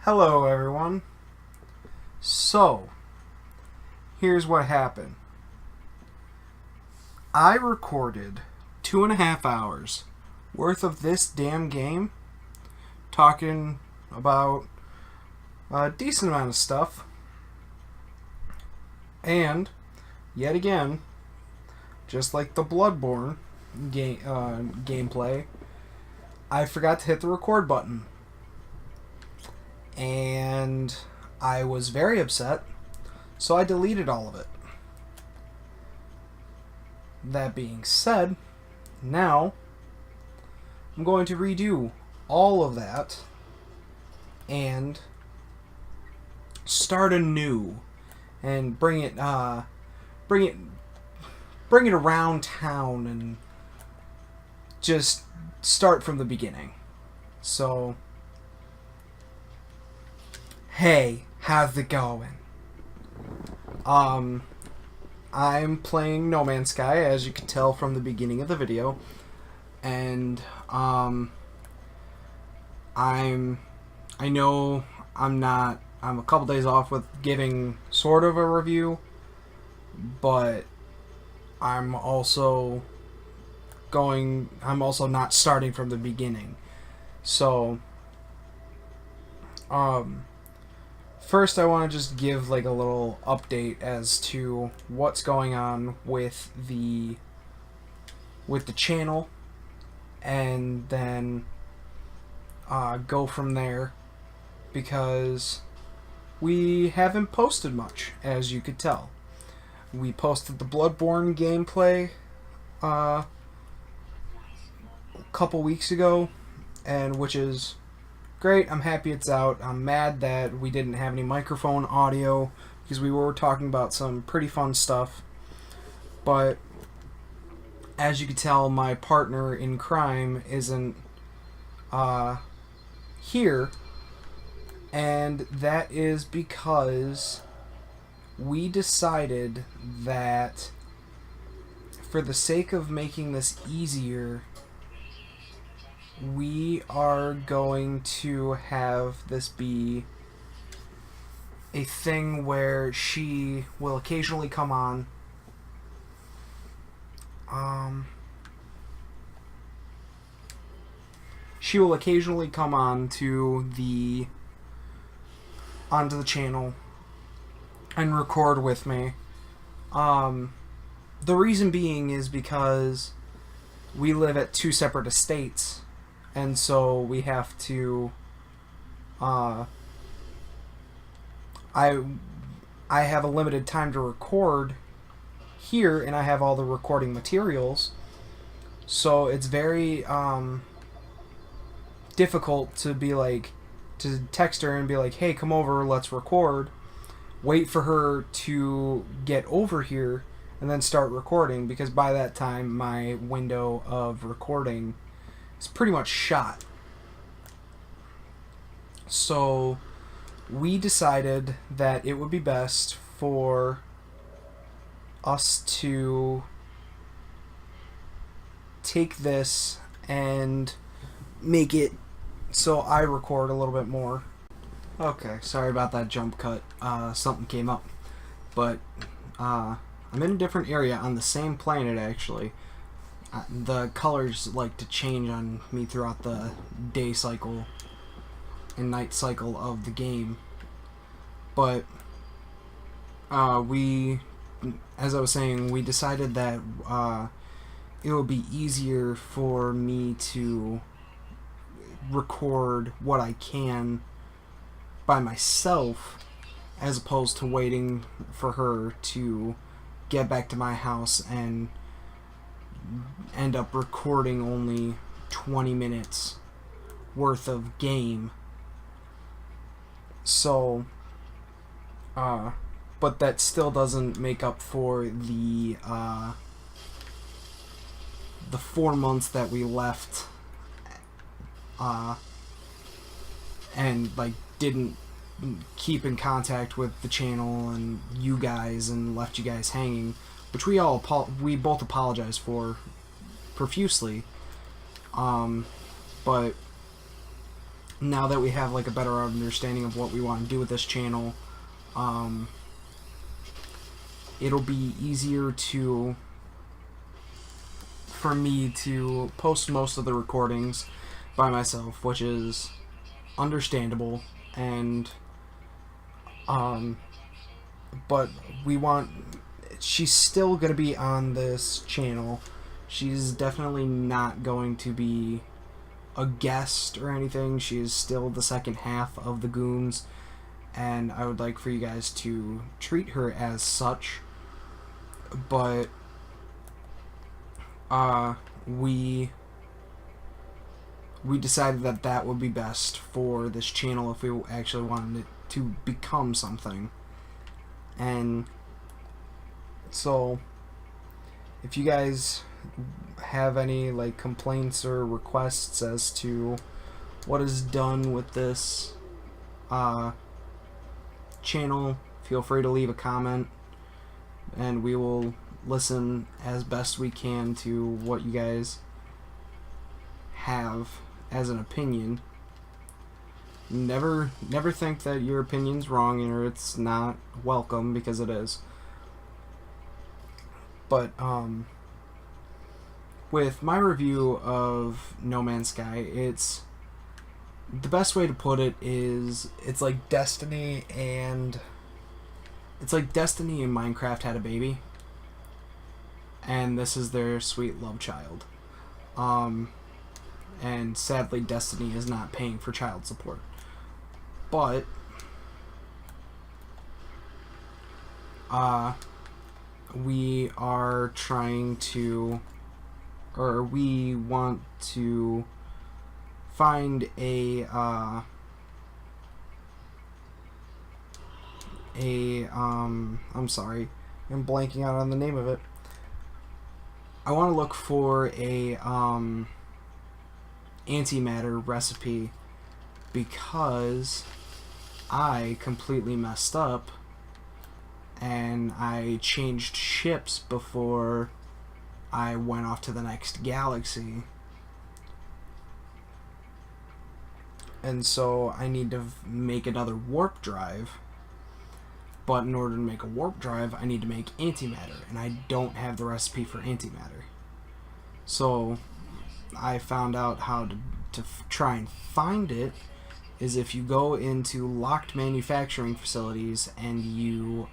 Hello everyone. So, here's what happened. I recorded 2.5 hours worth of this damn game, talking about a decent amount of stuff, and yet again, just like the Bloodborne gameplay, I forgot to hit the record button. And I was very upset, so I deleted all of it. That being said, now I'm going to redo all of that and start anew and bring it around town and just start from the beginning. So, hey, how's it going? I'm playing No Man's Sky, as you can tell from the beginning of the video, and I'm a couple days off with giving sort of a review, but I'm also not starting from the beginning. So, first, I want to just give like a little update as to what's going on with the channel, and then go from there, because we haven't posted much, as you could tell. We posted the Bloodborne gameplay a couple weeks ago, and which is great. I'm happy it's out. I'm mad that we didn't have any microphone audio, because we were talking about some pretty fun stuff. But as you can tell, my partner in crime isn't here, and that is because we decided that for the sake of making this easier, we are going to have this be a thing where she will occasionally come on. She will occasionally come on onto the channel and record with me. The reason being is because we live at two separate estates, and so we have to I have a limited time to record here, and I have all the recording materials, so it's very difficult to text her and be like, hey, come over, let's record, wait for her to get over here, and then start recording, because by that time my window of recording is pretty much shot. So we decided that it would be best for us to take this and make it so I record a little bit more. Okay, sorry about that jump cut. Something came up. But I'm in a different area on the same planet, actually. The colors like to change on me throughout the day cycle and night cycle of the game. But as I was saying, we decided that it would be easier for me to record what I can by myself, as opposed to waiting for her to get back to my house and end up recording only 20 minutes worth of game. So but that still doesn't make up for the 4 months that we left and didn't keep in contact with the channel and you guys, and left you guys hanging, which we both apologize for profusely. But now that we have like a better understanding of what we want to do with this channel, it'll be easier for me to post most of the recordings by myself, which is understandable. And but she's still gonna be on this channel. She's definitely not going to be a guest or anything. She is still the second half of the Goons, and I would like for you guys to treat her as such. But we decided that that would be best for this channel if we actually wanted it to become something. And so if you guys have any like complaints or requests as to what is done with this channel, feel free to leave a comment, and we will listen as best we can to what you guys have as an opinion. Never think that your opinion's wrong or it's not welcome, because it is. But with my review of No Man's Sky, it's the best way to put it is it's like Destiny and Minecraft had a baby, and this is their sweet love child. And sadly, Destiny is not paying for child support. But we are trying to, or we want to find I'm sorry, I'm blanking out on the name of it. I want to look for a antimatter recipe, because I completely messed up and I changed ships before I went off to the next galaxy. And so I need to make another warp drive. But in order to make a warp drive, I need to make antimatter, and I don't have the recipe for antimatter. So I found out how to try and find it is if you go into locked manufacturing facilities and you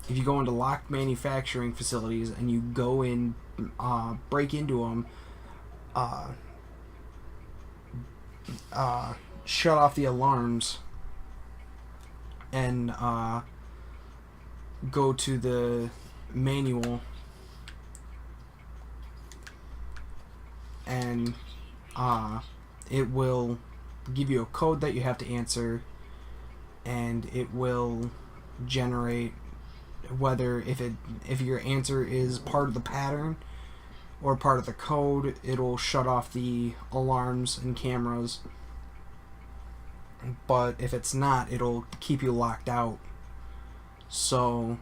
if you go into locked manufacturing facilities and you go in, break into them, shut off the alarms, and go to the manual, and it will give you a code that you have to answer, and it will generate whether if your answer is part of the pattern or part of the code. It'll shut off the alarms and cameras, but if it's not, it'll keep you locked out. So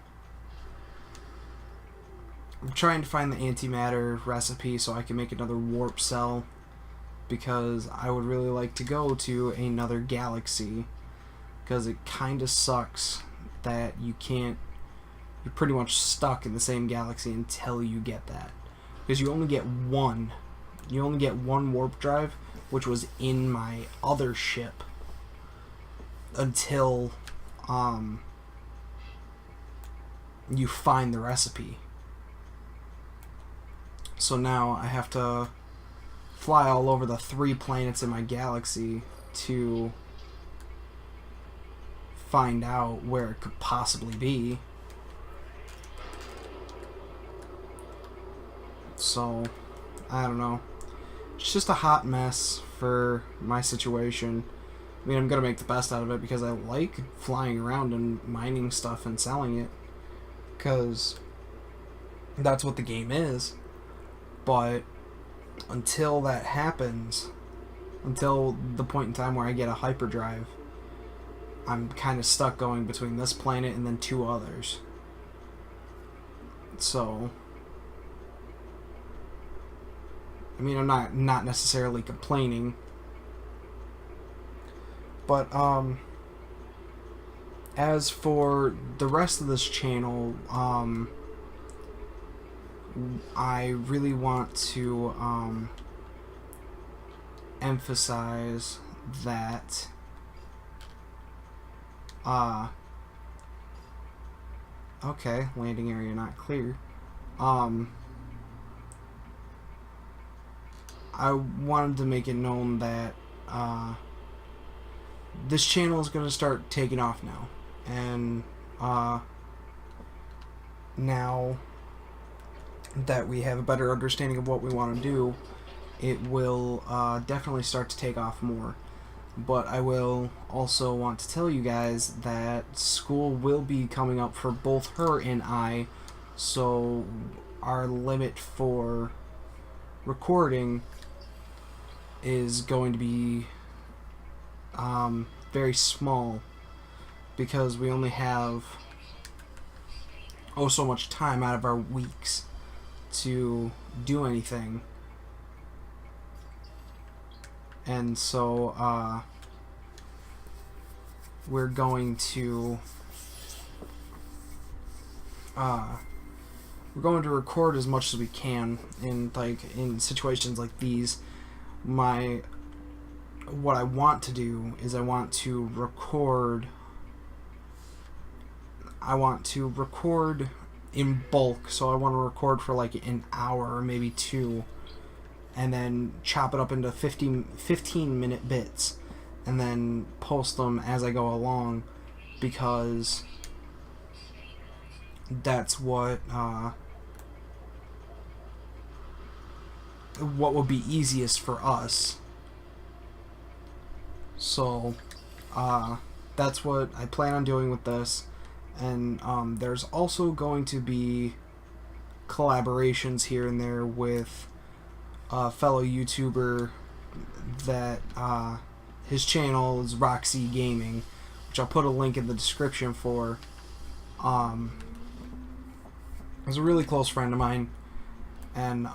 I'm trying to find the antimatter recipe so I can make another warp cell, because I would really like to go to another galaxy, because it kind of sucks that you're pretty much stuck in the same galaxy until you get that, because you only get one warp drive, which was in my other ship, until you find the recipe. So now I have to fly all over the 3 planets in my galaxy to find out where it could possibly be. So I don't know. It's just a hot mess for my situation. I mean, I'm gonna make the best out of it because I like flying around and mining stuff and selling it, because that's what the game is. But until that happens, until the point in time where I get a hyperdrive, I'm kind of stuck going between this planet and then 2 others. So I mean, I'm not necessarily complaining, But as for the rest of this channel, I really want to emphasize that okay, landing area not clear. I wanted to make it known that this channel is going to start taking off now, and now that we have a better understanding of what we want to do, it will definitely start to take off more. But I will also want to tell you guys that school will be coming up for both her and I, so our limit for recording is going to be very small, because we only have so much time out of our weeks to do anything. And so we're going to record as much as we can in situations like these. What I want to do is I want to record in bulk. So I want to record for like an hour or maybe two, and then chop it up into 15-minute bits, and then post them as I go along, because that's what would be easiest for us. So that's what I plan on doing with this. And there's also going to be collaborations here and there with a fellow YouTuber that his channel is Roxy Gaming, which I'll put a link in the description for. He's a really close friend of mine, and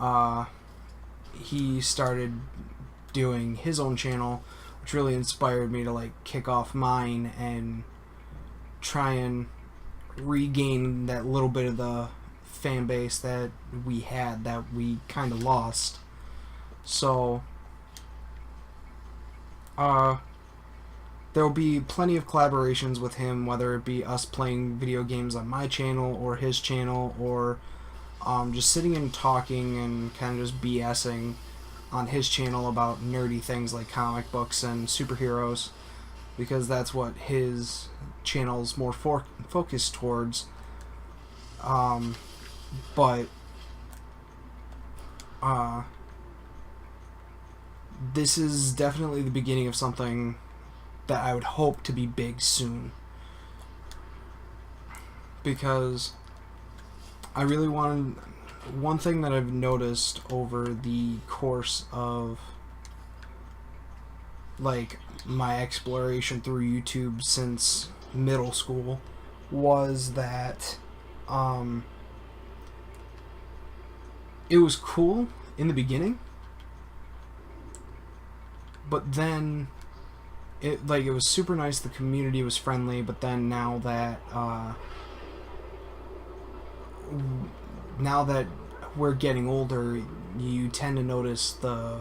he started doing his own channel, which really inspired me to like kick off mine and try and regain that little bit of the fan base that we had, that we kind of lost. So there will be plenty of collaborations with him, whether it be us playing video games on my channel or his channel, or just sitting and talking and kind of just BSing on his channel about nerdy things like comic books and superheroes, because that's what his channel's more focused towards. But this is definitely the beginning of something that I would hope to be big soon, because I really want. One thing that I've noticed over the course of like my exploration through YouTube since middle school was that it was cool in the beginning, but then it was super nice, the community was friendly, but then now that we're getting older, you tend to notice the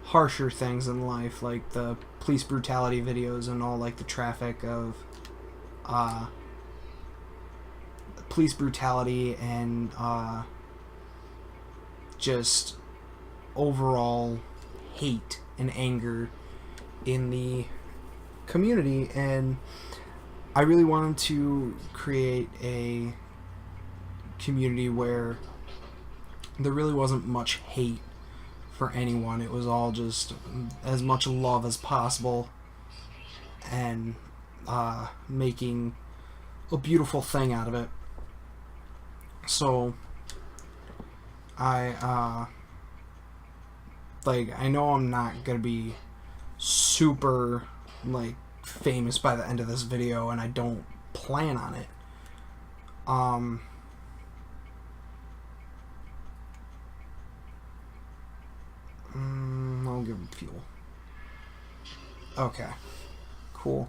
harsher things in life, like the police brutality videos and all, like the traffic of police brutality and just overall hate and anger in the community. And I really wanted to create a community where there really wasn't much hate for anyone. It was all just as much love as possible, and making a beautiful thing out of it. So I know I'm not gonna be super like famous by the end of this video, and I don't plan on it. I'll give him fuel. Okay. cool.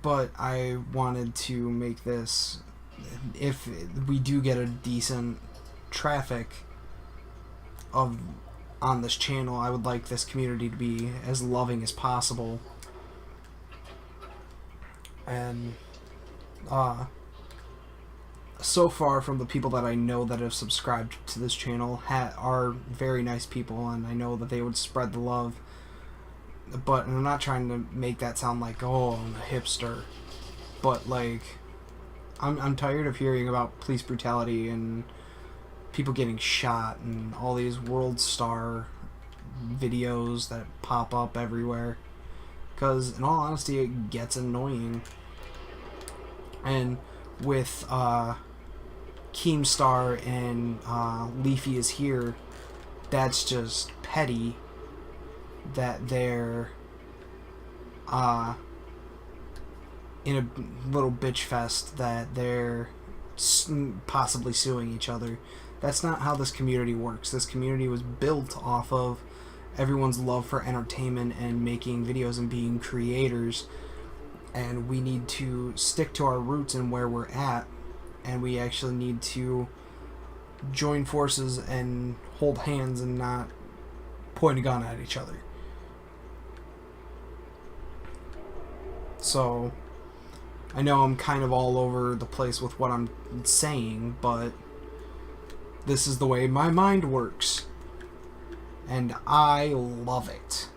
But I wanted to make this, if we do get a decent traffic of on this channel, I would like this community to be as loving as possible. And so far, from the people that I know that have subscribed to this channel, are very nice people, and I know that they would spread the love. But I'm not trying to make that sound like, oh, I'm a hipster. But, like, I'm tired of hearing about police brutality and people getting shot and all these World Star videos that pop up everywhere. Because, in all honesty, it gets annoying. And with Keemstar and Leafy is here, that's just petty that they're in a little bitch fest, that they're possibly suing each other. That's not how this community works. This community was built off of everyone's love for entertainment and making videos and being creators, and we need to stick to our roots and where we're at, and we actually need to join forces and hold hands and not point a gun at each other. So, I know I'm kind of all over the place with what I'm saying, but this is the way my mind works. And I love it.